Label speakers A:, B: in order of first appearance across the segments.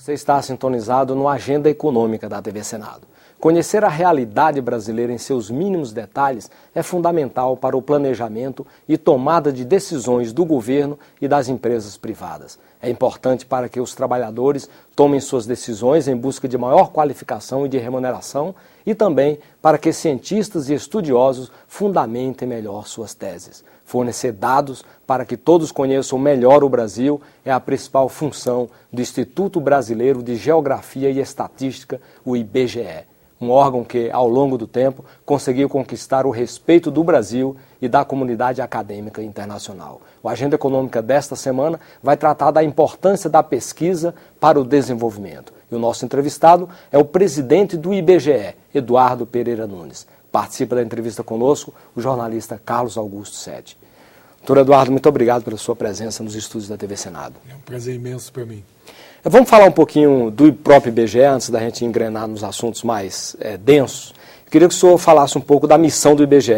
A: Você está sintonizado no Agenda Econômica da TV Senado. Conhecer a realidade brasileira em seus mínimos detalhes é fundamental para o planejamento e tomada de decisões do governo e das empresas privadas. É importante para que os trabalhadores tomem suas decisões em busca de maior qualificação e de remuneração e também para que cientistas e estudiosos fundamentem melhor suas teses. Fornecer dados para que todos conheçam melhor o Brasil é a principal função do Instituto Brasileiro de Geografia e Estatística, o IBGE. Um órgão que, ao longo do tempo, conseguiu conquistar o respeito do Brasil e da comunidade acadêmica internacional. O Agenda Econômica desta semana vai tratar da importância da pesquisa para o desenvolvimento. E o nosso entrevistado é o presidente do IBGE, Eduardo Pereira Nunes. Participa da entrevista conosco o jornalista Carlos Augusto Sete. Doutor Eduardo, muito obrigado pela sua presença nos estúdios da TV Senado.
B: É um prazer imenso para mim.
A: Vamos falar um pouquinho do próprio IBGE, antes da gente engrenar nos assuntos mais densos. Eu queria que o senhor falasse um pouco da missão do IBGE.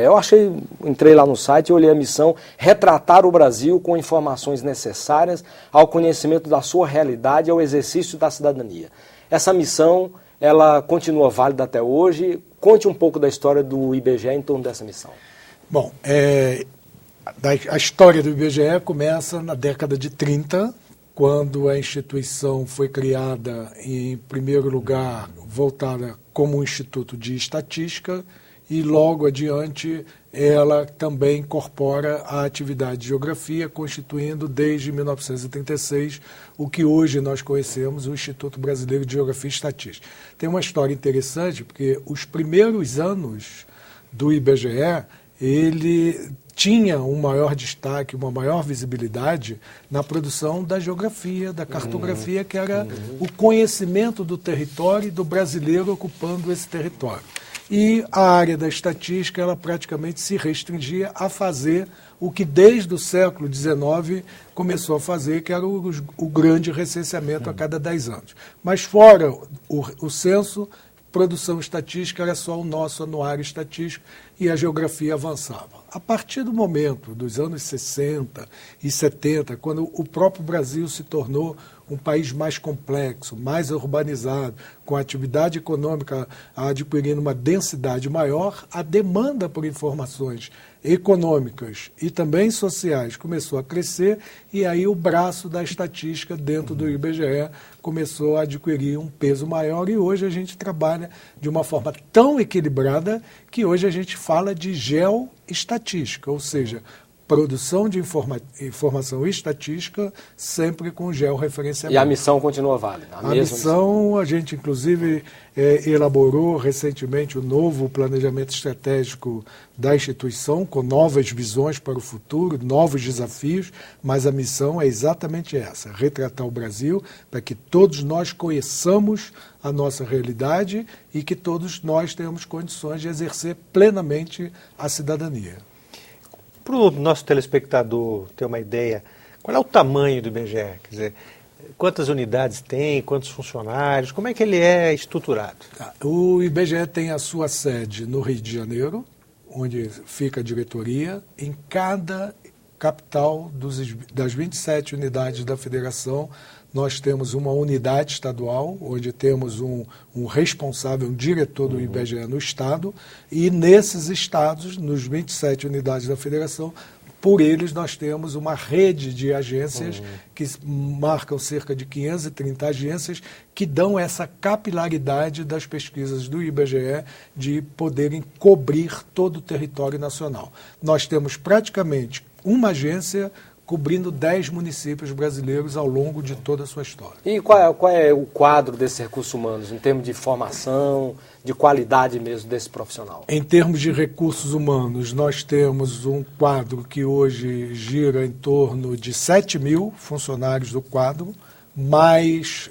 A: Entrei lá no site e olhei a missão, retratar o Brasil com informações necessárias ao conhecimento da sua realidade e ao exercício da cidadania. Essa missão, ela continua válida até hoje. Conte um pouco da história do IBGE em torno dessa missão.
B: Bom, a história do IBGE começa na década de 30, quando a instituição foi criada, em primeiro lugar, voltada como um instituto de estatística, e logo adiante ela também incorpora a atividade de geografia, constituindo desde 1936 o que hoje nós conhecemos, o Instituto Brasileiro de Geografia e Estatística. Tem uma história interessante, porque os primeiros anos do IBGE, ele tinha um maior destaque, uma maior visibilidade na produção da geografia, da cartografia, que era o conhecimento do território e do brasileiro ocupando esse território. E a área da estatística, ela praticamente se restringia a fazer o que desde o século XIX começou a fazer, que era o grande recenseamento a cada 10 anos. Mas fora o censo, produção estatística era só o nosso anuário estatístico e a geografia avançava. A partir do momento dos anos 60 e 70, quando o próprio Brasil se tornou um país mais complexo, mais urbanizado, com a atividade econômica adquirindo uma densidade maior, a demanda por informações econômicas e também sociais começou a crescer, e aí o braço da estatística dentro do IBGE começou a adquirir um peso maior, e hoje a gente trabalha de uma forma tão equilibrada que hoje a gente fala de geoestatística, ou seja, produção de informação estatística sempre com georreferenciamento.
A: E a missão continua válida?
B: A missão, a gente inclusive elaborou recentemente o novo planejamento estratégico da instituição, com novas visões para o futuro, novos desafios, mas a missão é exatamente essa, retratar o Brasil para que todos nós conheçamos a nossa realidade e que todos nós tenhamos condições de exercer plenamente a cidadania.
C: Para o nosso telespectador ter uma ideia, qual é o tamanho do IBGE? Quer dizer, quantas unidades tem, quantos funcionários, como é que ele é estruturado?
B: O IBGE tem a sua sede no Rio de Janeiro, onde fica a diretoria. Em cada capital das 27 unidades da federação, nós temos uma unidade estadual, onde temos um responsável, um diretor do IBGE no estado, e nesses estados, nos 27 unidades da federação, por eles nós temos uma rede de agências que marcam cerca de 530 agências que dão essa capilaridade das pesquisas do IBGE de poderem cobrir todo o território nacional. Nós temos praticamente uma agência cobrindo 10 municípios brasileiros ao longo de toda a sua história.
A: E qual é o quadro desses recursos humanos, em termos de formação, de qualidade mesmo desse profissional?
B: Em termos de recursos humanos, nós temos um quadro que hoje gira em torno de 7 mil funcionários do quadro, mais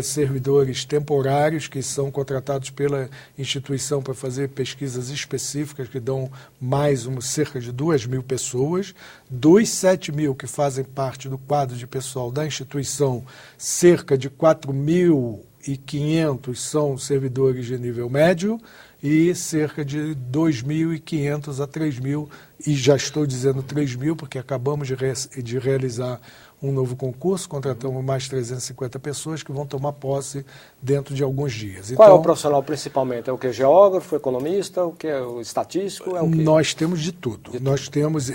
B: servidores temporários que são contratados pela instituição para fazer pesquisas específicas que dão mais cerca de 2 mil pessoas. Dos 7 mil que fazem parte do quadro de pessoal da instituição, cerca de 4.500 são servidores de nível médio e cerca de 2.500 a 3.000, e já estou dizendo 3.000 porque acabamos de realizar um novo concurso, contratamos mais 350 pessoas que vão tomar posse dentro de alguns dias.
A: Qual é o
B: Então,
A: profissional principalmente? É o que? Geógrafo, economista, o que é o estatístico? É o quê?
B: nós temos de tudo. Nós temos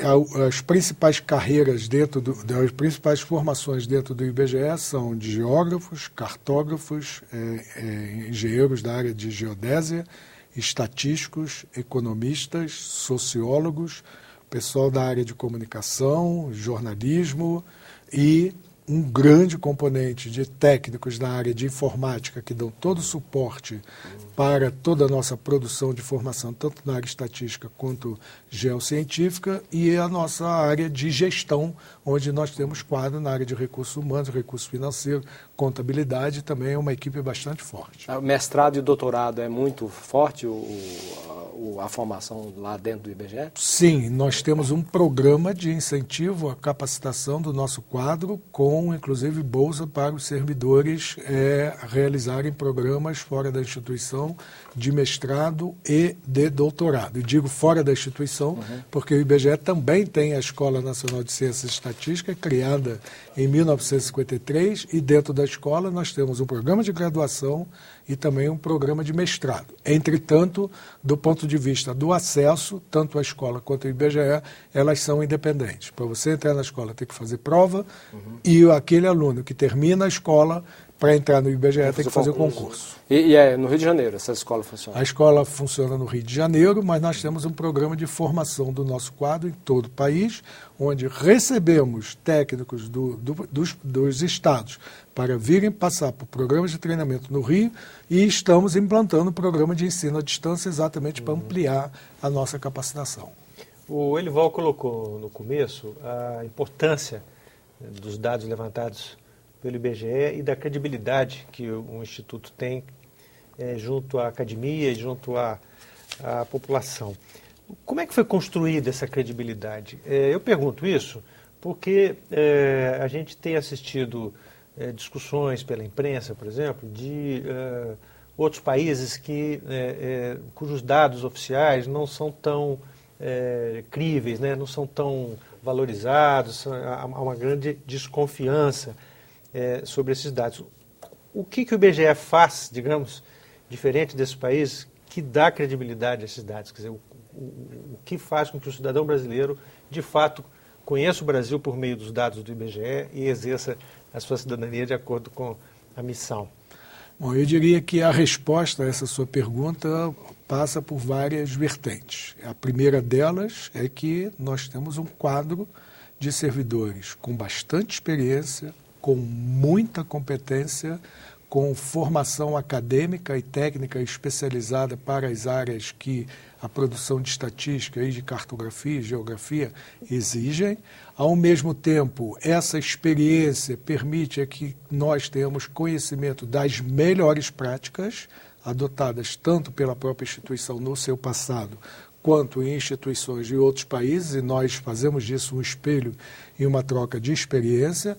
B: as principais carreiras as principais formações dentro do IBGE são de geógrafos, cartógrafos, engenheiros da área de geodésia, estatísticos, economistas, sociólogos, pessoal da área de comunicação, jornalismo e um grande componente de técnicos da área de informática que dão todo o suporte para toda a nossa produção de formação, tanto na área estatística quanto geocientífica, e a nossa área de gestão, onde nós temos quadro na área de recursos humanos, recursos financeiros, contabilidade, também é uma equipe bastante forte.
A: O mestrado e doutorado é muito forte, a formação lá dentro do IBGE?
B: Sim, nós temos um programa de incentivo à capacitação do nosso quadro, com inclusive bolsa para os servidores realizarem programas fora da instituição de mestrado e de doutorado. E digo fora da instituição, porque o IBGE também tem a Escola Nacional de Ciências e Estatística, criada em 1953, e dentro da escola nós temos um programa de graduação e também um programa de mestrado. Entretanto, do ponto de vista do acesso, tanto a escola quanto o IBGE, elas são independentes. Para você entrar na escola tem que fazer prova, e aquele aluno que termina a escola, para entrar no IBGE tem que fazer o concurso.
A: E é no Rio de Janeiro essa escola funciona?
B: A escola funciona no Rio de Janeiro, mas nós temos um programa de formação do nosso quadro em todo o país, onde recebemos técnicos dos estados para virem passar por programas de treinamento no Rio, e estamos implantando um programa de ensino à distância exatamente para ampliar a nossa capacitação.
C: O Elival colocou no começo a importância dos dados levantados pelo IBGE e da credibilidade que o Instituto tem junto à academia e junto à população. Como é que foi construída essa credibilidade? Eu pergunto isso porque a gente tem assistido discussões pela imprensa, por exemplo, de outros países cujos dados oficiais não são tão críveis, né? Não são tão valorizados, há uma grande desconfiança sobre esses dados. O que o IBGE faz, digamos, diferente desses países, que dá credibilidade a esses dados? Quer dizer, o que faz com que o cidadão brasileiro, de fato, conheça o Brasil por meio dos dados do IBGE e exerça a sua cidadania de acordo com a missão?
B: Bom, eu diria que a resposta a essa sua pergunta passa por várias vertentes. A primeira delas é que nós temos um quadro de servidores com bastante experiência, com muita competência, com formação acadêmica e técnica especializada para as áreas que a produção de estatística e de cartografia e geografia exigem. Ao mesmo tempo, essa experiência permite que nós tenhamos conhecimento das melhores práticas adotadas tanto pela própria instituição no seu passado, quanto em instituições de outros países, e nós fazemos disso um espelho e uma troca de experiência.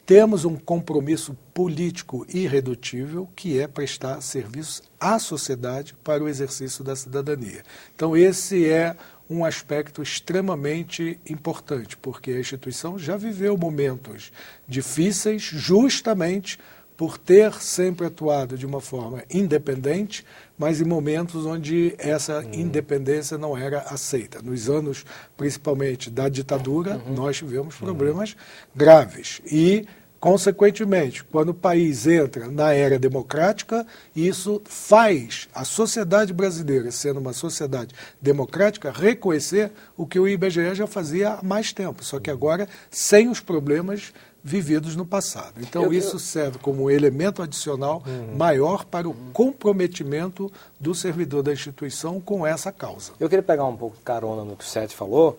B: Temos um compromisso político irredutível, que é prestar serviços à sociedade para o exercício da cidadania. Então, esse é um aspecto extremamente importante, porque a instituição já viveu momentos difíceis justamente por ter sempre atuado de uma forma independente, mas em momentos onde essa independência não era aceita. Nos anos, principalmente, da ditadura, nós tivemos problemas graves. E, consequentemente, quando o país entra na era democrática, isso faz a sociedade brasileira, sendo uma sociedade democrática, reconhecer o que o IBGE já fazia há mais tempo, só que agora sem os problemas vividos no passado. Então, isso serve como um elemento adicional maior para o comprometimento do servidor da instituição com essa causa.
A: Eu queria pegar um pouco de carona no que o Sete falou,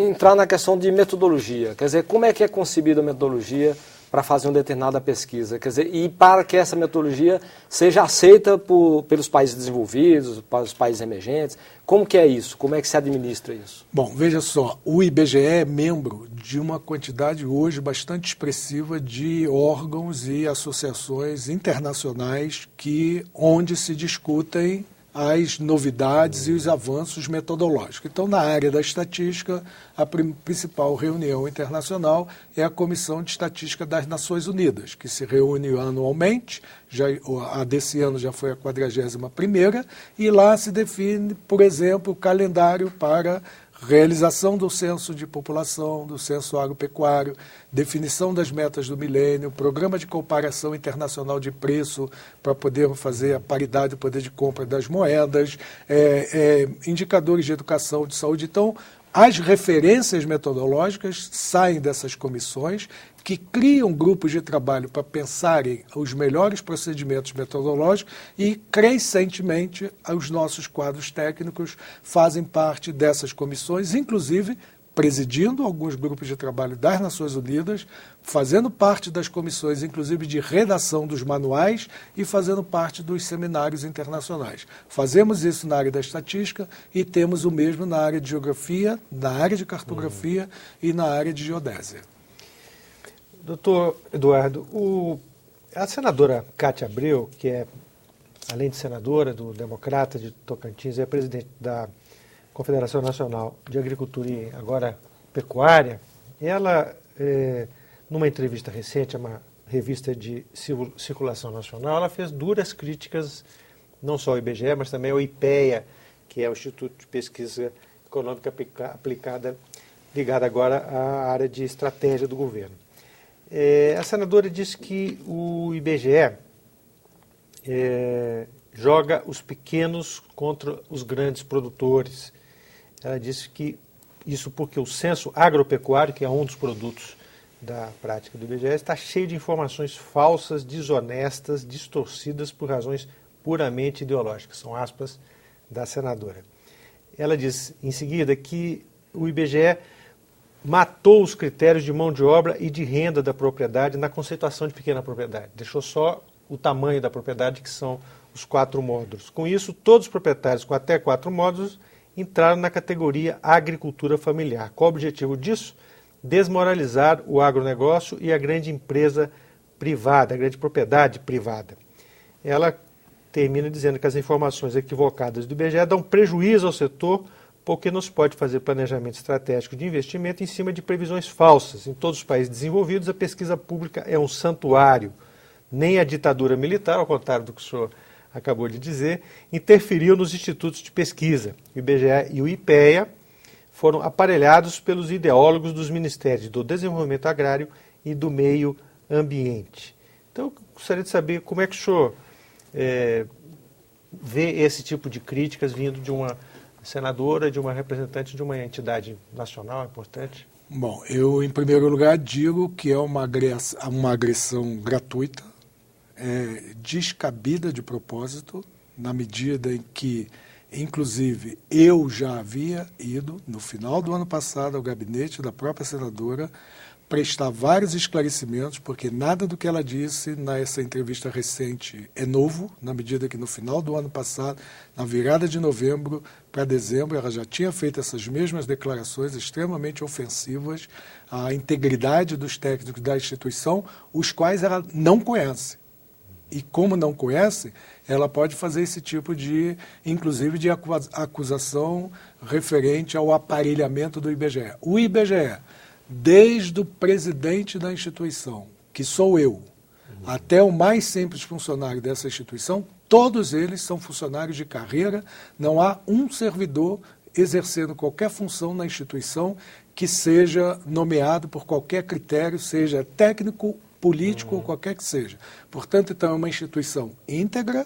A: entrar na questão de metodologia. Quer dizer, como é que é concebida a metodologia para fazer uma determinada pesquisa? Quer dizer, e para que essa metodologia seja aceita pelos países desenvolvidos, para os países emergentes, como que é isso? Como é que se administra isso?
B: Bom, veja só, o IBGE é membro de uma quantidade hoje bastante expressiva de órgãos e associações internacionais onde se discutem as novidades e os avanços metodológicos. Então, na área da estatística, a principal reunião internacional é a Comissão de Estatística das Nações Unidas, que se reúne anualmente, a desse ano já foi a 41ª, e lá se define, por exemplo, o calendário para realização do censo de população, do censo agropecuário, definição das metas do milênio, programa de comparação internacional de preço para poder fazer a paridade do poder de compra das moedas, indicadores de educação, de saúde. Então, as referências metodológicas saem dessas comissões, que criam grupos de trabalho para pensarem os melhores procedimentos metodológicos e, crescentemente, os nossos quadros técnicos fazem parte dessas comissões, inclusive presidindo alguns grupos de trabalho das Nações Unidas, fazendo parte das comissões, inclusive, de redação dos manuais e fazendo parte dos seminários internacionais. Fazemos isso na área da estatística e temos o mesmo na área de geografia, na área de cartografia e na área de geodésia.
C: Doutor Eduardo, a senadora Cátia Abreu, que é, além de senadora do Democrata de Tocantins, é presidente da Confederação Nacional de Agricultura e agora Pecuária, ela, numa entrevista recente a uma revista de circulação nacional, ela fez duras críticas, não só ao IBGE, mas também ao IPEA, que é o Instituto de Pesquisa Econômica Aplicada, ligado agora à área de estratégia do governo. A senadora disse que o IBGE joga os pequenos contra os grandes produtores. Ela disse que isso porque o censo agropecuário, que é um dos produtos da prática do IBGE, está cheio de informações falsas, desonestas, distorcidas por razões puramente ideológicas. São aspas da senadora. Ela diz, em seguida, que o IBGE matou os critérios de mão de obra e de renda da propriedade na conceituação de pequena propriedade. Deixou só o tamanho da propriedade, que são os 4 módulos. Com isso, todos os proprietários com até 4 módulos entraram na categoria agricultura familiar. Qual o objetivo disso? Desmoralizar o agronegócio e a grande empresa privada, a grande propriedade privada. Ela termina dizendo que as informações equivocadas do IBGE dão prejuízo ao setor, porque não se pode fazer planejamento estratégico de investimento em cima de previsões falsas. Em todos os países desenvolvidos, a pesquisa pública é um santuário. Nem a ditadura militar, ao contrário do que o senhor acabou de dizer, interferiu nos institutos de pesquisa. O IBGE e o IPEA foram aparelhados pelos ideólogos dos Ministérios do Desenvolvimento Agrário e do Meio Ambiente. Então, eu gostaria de saber como é que o senhor vê esse tipo de críticas vindo de uma senadora, de uma representante de uma entidade nacional importante?
B: Bom, eu, em primeiro lugar, digo que é uma agressão gratuita, descabida de propósito, na medida em que, inclusive, eu já havia ido, no final do ano passado, ao gabinete da própria senadora, prestar vários esclarecimentos, porque nada do que ela disse nessa entrevista recente é novo, na medida que no final do ano passado, na virada de novembro para dezembro, ela já tinha feito essas mesmas declarações extremamente ofensivas à integridade dos técnicos da instituição, os quais ela não conhece. E como não conhece, ela pode fazer esse tipo de, inclusive, de acusação referente ao aparelhamento do IBGE. O IBGE, desde o presidente da instituição, que sou eu, até o mais simples funcionário dessa instituição, todos eles são funcionários de carreira, não há um servidor exercendo qualquer função na instituição que seja nomeado por qualquer critério, seja técnico, político ou qualquer que seja. Portanto, então, é uma instituição íntegra,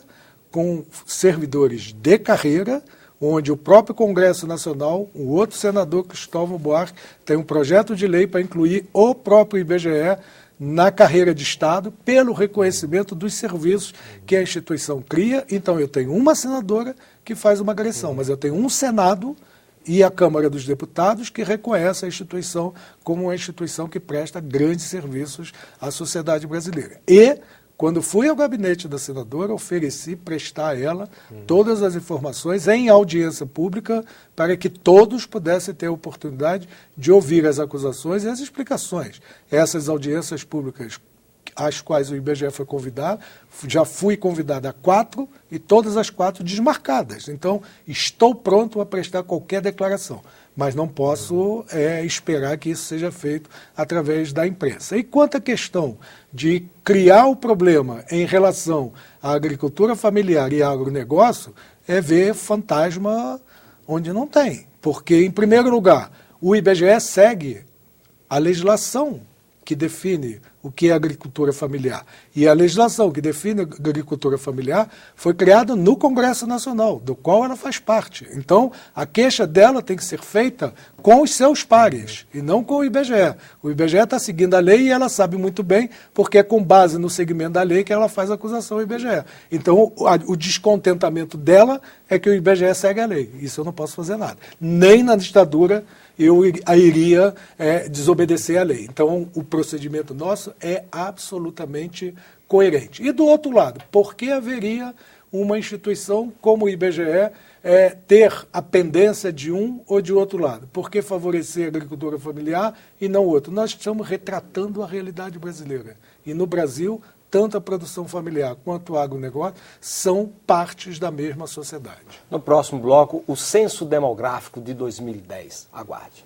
B: com servidores de carreira, onde o próprio Congresso Nacional, o outro senador, Cristóvão Buarque, tem um projeto de lei para incluir o próprio IBGE na carreira de Estado, pelo reconhecimento dos serviços que a instituição cria. Então, eu tenho uma senadora que faz uma agressão, mas eu tenho um Senado e a Câmara dos Deputados que reconhece a instituição como uma instituição que presta grandes serviços à sociedade brasileira. E, quando fui ao gabinete da senadora, ofereci prestar a ela todas as informações em audiência pública para que todos pudessem ter a oportunidade de ouvir as acusações e as explicações. Essas audiências públicas às quais o IBGE foi convidado, já fui convidado a 4 e todas as 4 desmarcadas. Então, estou pronto a prestar qualquer declaração, mas não posso esperar que isso seja feito através da imprensa. E quanto à questão de criar o problema em relação à agricultura familiar e agronegócio, é ver fantasma onde não tem. Porque, em primeiro lugar, o IBGE segue a legislação que define o que é agricultura familiar. E a legislação que define a agricultura familiar foi criada no Congresso Nacional, do qual ela faz parte. Então, a queixa dela tem que ser feita com os seus pares, e não com o IBGE. O IBGE está seguindo a lei e ela sabe muito bem, porque é com base no segmento da lei que ela faz a acusação ao IBGE. Então, o descontentamento dela é que o IBGE segue a lei. Isso eu não posso fazer nada. Nem na ditadura eu iria desobedecer à lei. Então, o procedimento nosso é absolutamente coerente. E do outro lado, por que haveria uma instituição como o IBGE ter a pendência de um ou de outro lado? Por que favorecer a agricultura familiar e não outro? Nós estamos retratando a realidade brasileira. E no Brasil, tanto a produção familiar quanto o agronegócio são partes da mesma sociedade.
A: No próximo bloco, o censo demográfico de 2010. Aguarde.